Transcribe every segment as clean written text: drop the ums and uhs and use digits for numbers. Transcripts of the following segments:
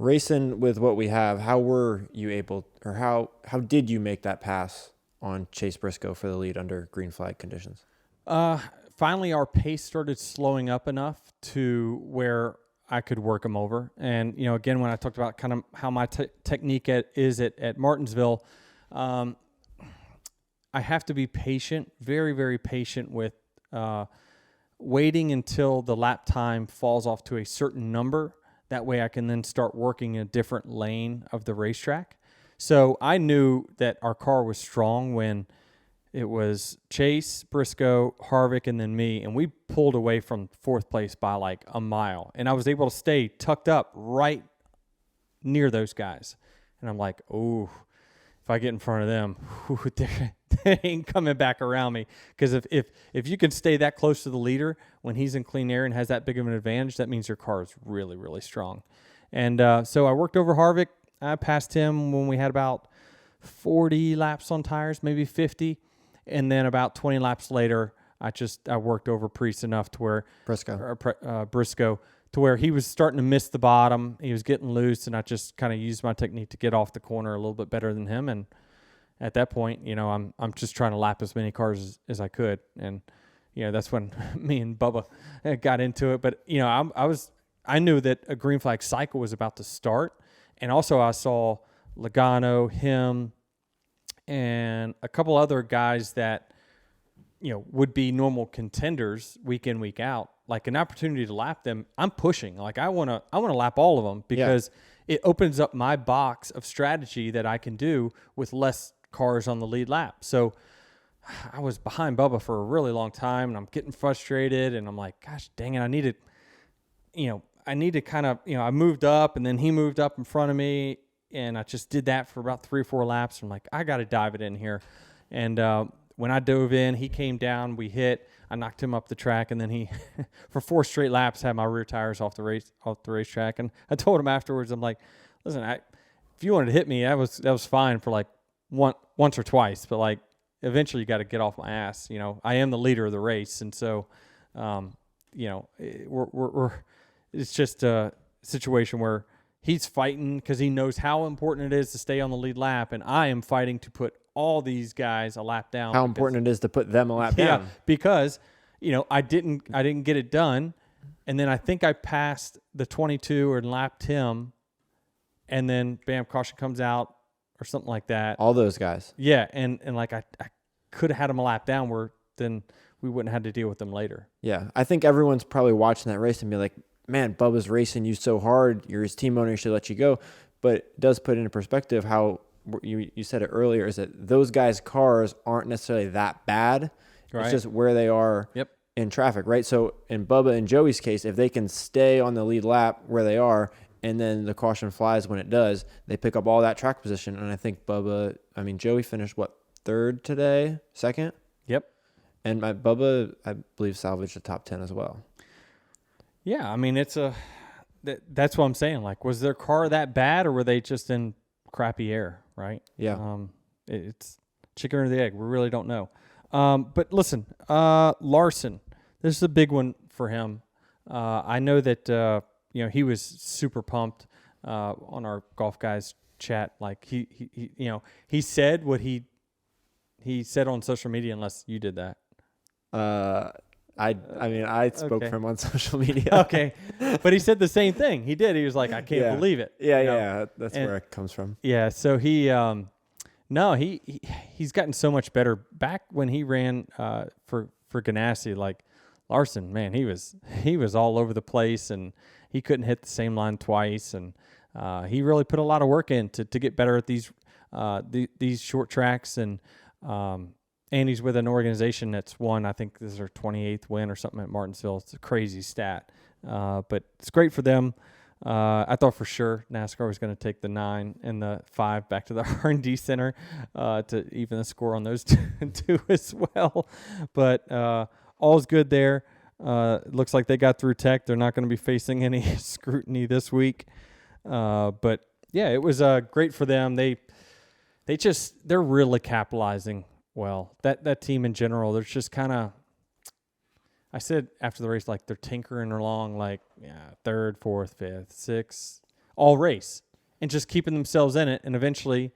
Racing with what we have, how were you able, or how did you make that pass on Chase Briscoe for the lead under green flag conditions? Finally, our pace started slowing up enough to where I could work him over. And, again, when I talked about kind of how my technique is at Martinsville, I have to be patient, very, very patient with waiting until the lap time falls off to a certain number. That way I can then start working in a different lane of the racetrack. So I knew that our car was strong when it was Chase, Briscoe, Harvick, and then me, and we pulled away from fourth place by like a mile. And I was able to stay tucked up right near those guys. And I'm like, oh, if I get in front of them, they ain't coming back around me. Because if you can stay that close to the leader when he's in clean air and has that big of an advantage, that means your car is really, really strong. And so I worked over Harvick. I passed him when we had about 40 laps on tires, maybe 50. And then about 20 laps later, I worked over Priest enough to where Briscoe to where he was starting to miss the bottom. He was getting loose, and I just kind of used my technique to get off the corner a little bit better than him. And at that point, I'm just trying to lap as many cars as I could. And that's when me and Bubba got into it. But I knew that a green flag cycle was about to start, and also I saw Logano, him, and a couple other guys that, would be normal contenders week in, week out, like an opportunity to lap them. I'm pushing. Like I want to lap all of them because it opens up my box of strategy that I can do with less cars on the lead lap. So I was behind Bubba for a really long time, and I'm getting frustrated, and I'm like, gosh, dang it. I need to kind of, I moved up, and then he moved up in front of me. And I just did that for about 3 or 4 laps. I'm like, I got to dive it in here. And when I dove in, he came down, we hit, I knocked him up the track, and then he, for 4 straight laps, had my rear tires off the racetrack. And I told him afterwards, I'm like, listen, if you wanted to hit me, that was fine for like once or twice, but like eventually you got to get off my ass. I am the leader of the race, and so, it's just a situation where he's fighting because he knows how important it is to stay on the lead lap, and I am fighting to put all these guys a lap down. How important it is to put them a lap down. Yeah, because I didn't get it done, and then I think I passed the 22 and lapped him, and then bam, caution comes out or something like that. All those guys. Yeah, and like I could have had him a lap down where then we wouldn't have had to deal with them later. Yeah, I think everyone's probably watching that race and be like, man, Bubba's racing you so hard. You're his team owner. He should let you go. But it does put into perspective how you said it earlier, is that those guys' cars aren't necessarily that bad. Right. It's just where they are in traffic, right? So in Bubba and Joey's case, if they can stay on the lead lap where they are, and then the caution flies when it does, they pick up all that track position. And I think Joey finished, third today? Second? Yep. And Bubba, I believe, salvaged the top 10 as well. Yeah, I mean, that's what I'm saying. Like, was their car that bad, or were they just in crappy air, right? Yeah. It's chicken or the egg. We really don't know. But listen, Larson, this is a big one for him. I know that, he was super pumped on our Golf Guys chat. Like, he said what he said on social media, unless you did that. I spoke for him on social media. Okay. But he said the same thing. He did. He was like, I can't believe it. Yeah. That's where it comes from. Yeah. So he's gotten so much better. Back when he ran for Ganassi, like Larson, man, he was all over the place, and he couldn't hit the same line twice. And he really put a lot of work in to get better at these short tracks. And he's with an organization that's won, I think this is their 28th win or something at Martinsville. It's a crazy stat. But it's great for them. I thought for sure NASCAR was going to take the 9 and the 5 back to the R&D Center to even the score on those two as well. But all's good there. Looks like they got through tech. They're not going to be facing any scrutiny this week. But, yeah, it was great for them. They're really capitalizing well. That team in general, they're just kind of, I said after the race, like they're tinkering along, like 3rd, 4th, 5th, 6th, all race and just keeping themselves in it. And eventually,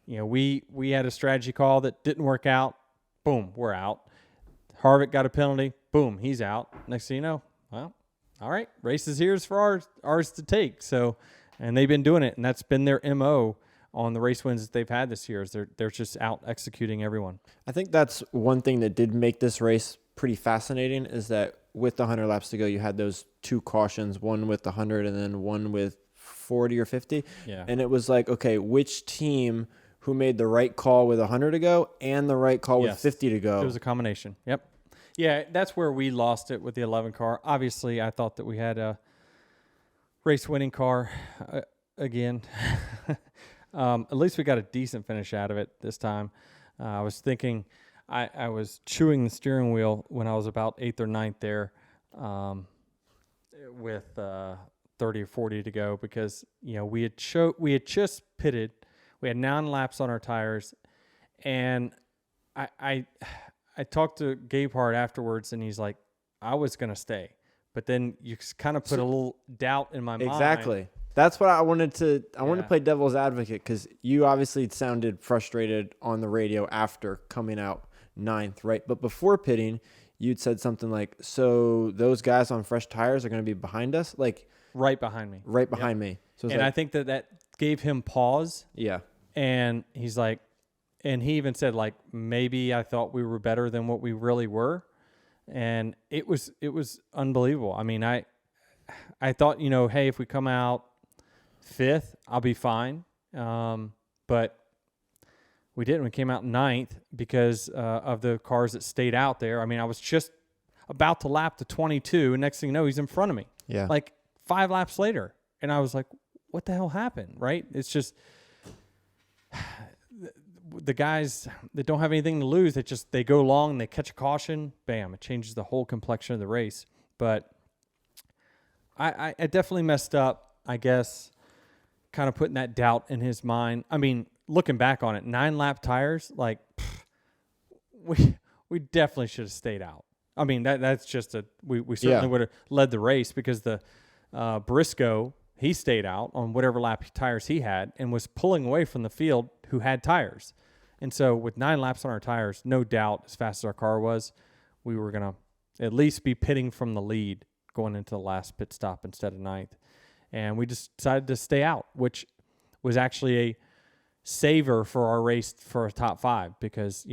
we had a strategy call that didn't work out. Boom, we're out. Harvick got a penalty. Boom, he's out. Next thing you know, well, all right, race is here for ours to take. So, and they've been doing it, and that's been their MO on the race wins that they've had this year. Is they're just out executing everyone. I think that's one thing that did make this race pretty fascinating, is that with the 100 laps to go, you had those 2 cautions, one with the 100 and then one with 40 or 50. Yeah. And it was like, okay, which team who made the right call with 100 to go and the right call with 50 to go? It was a combination. Yep. Yeah, that's where we lost it with the 11 car. Obviously, I thought that we had a race-winning car again. At least we got a decent finish out of it this time. I was thinking I was chewing the steering wheel when I was about 8th or 9th there with 30 or 40 to go, because we had just pitted. We had 9 laps on our tires, and I talked to Gabe Hart afterwards, and he's like, I was going to stay. But then you kind of put a little doubt in my mind. Exactly. That's what I wanted to play devil's advocate, because you obviously sounded frustrated on the radio after coming out 9th, right? But before pitting, you'd said something like, so those guys on fresh tires are going to be behind us? Like right behind me. Right behind me. So and I think that gave him pause. Yeah. And he's like, and he even said, like, maybe I thought we were better than what we really were. And it was unbelievable. I mean, I thought, hey, if we come out 5th, I'll be fine. But we didn't. We came out 9th because of the cars that stayed out there. I mean, I was just about to lap to 22, and next thing you know, he's in front of me. Yeah. Like 5 laps later. And I was like, what the hell happened, right? It's just the guys that don't have anything to lose, they go long, they catch a caution, bam, it changes the whole complexion of the race. But I definitely messed up, I guess, kind of putting that doubt in his mind. I mean, looking back on it, 9-lap tires, like, we definitely should have stayed out. I mean, that's just we certainly would have led the race, because the Briscoe, he stayed out on whatever lap tires he had and was pulling away from the field who had tires. And so with 9 laps on our tires, no doubt, as fast as our car was, we were going to at least be pitting from the lead going into the last pit stop instead of 9th. And we just decided to stay out, which was actually a saver for our race for a top 5, because,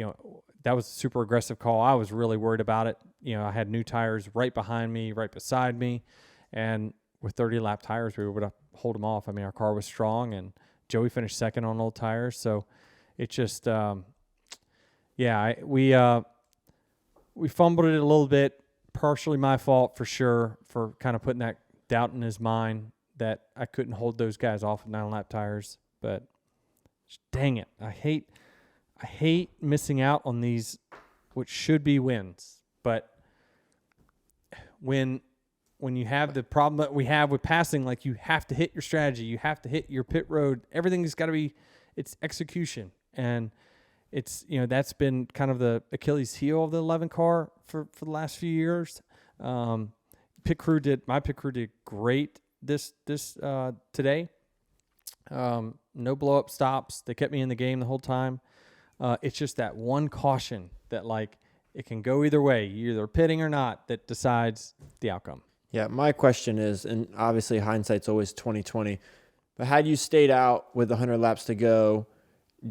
that was a super aggressive call. I was really worried about it. I had new tires right behind me, right beside me. And with 30-lap tires, we were able to hold them off. I mean, our car was strong, and Joey finished 2nd on old tires. So it just, we fumbled it a little bit. Partially my fault for sure, for kind of putting that doubt in his mind that I couldn't hold those guys off with 9-lap tires. But dang it, I hate missing out on these, which should be wins. But when you have the problem that we have with passing, like, you have to hit your strategy, you have to hit your pit road, everything's got to be, it's execution. And it's, that's been kind of the Achilles heel of the 11 car for the last few years. My pit crew did great this today. No blow up stops. They kept me in the game the whole time. It's just that one caution that, like, it can go either way, you're either pitting or not, that decides the outcome. Yeah, my question is, and obviously hindsight's always 20/20, but had you stayed out with 100 laps to go,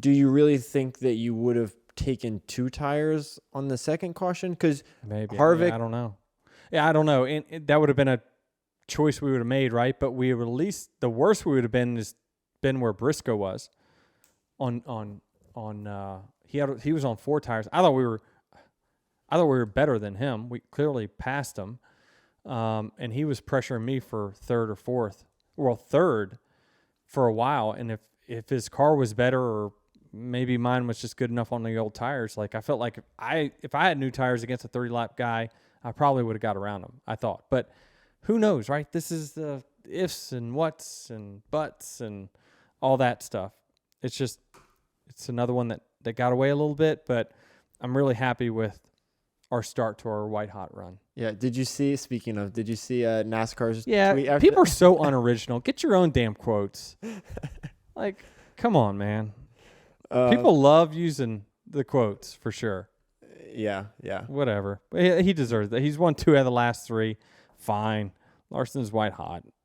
do you really think that you would have taken 2 tires on the second caution? Because maybe Harvick, I don't know. Yeah, I don't know. And that would have been a choice we would have made, right? But we would, at least the worst we would have been is been where Briscoe was. He was on 4 tires. I thought we were better than him. We clearly passed him. And he was pressuring me for 3rd or 4th. Well, 3rd for a while. And if his car was better, or maybe mine was just good enough on the old tires, like, I felt like if I had new tires against a 30-lap guy, I probably would have got around him, I thought. But who knows, right? This is the ifs and whats and buts and all that stuff. It's another one that got away a little bit, but I'm really happy with our start to our white hot run. Yeah. Did you see NASCAR's Yeah, tweet after people are so unoriginal. Get your own damn quotes. Like, come on, man. People love using the quotes for sure. Yeah. Whatever. But he deserves that. He's won 2 out of the last 3. Fine. Larson's white hot.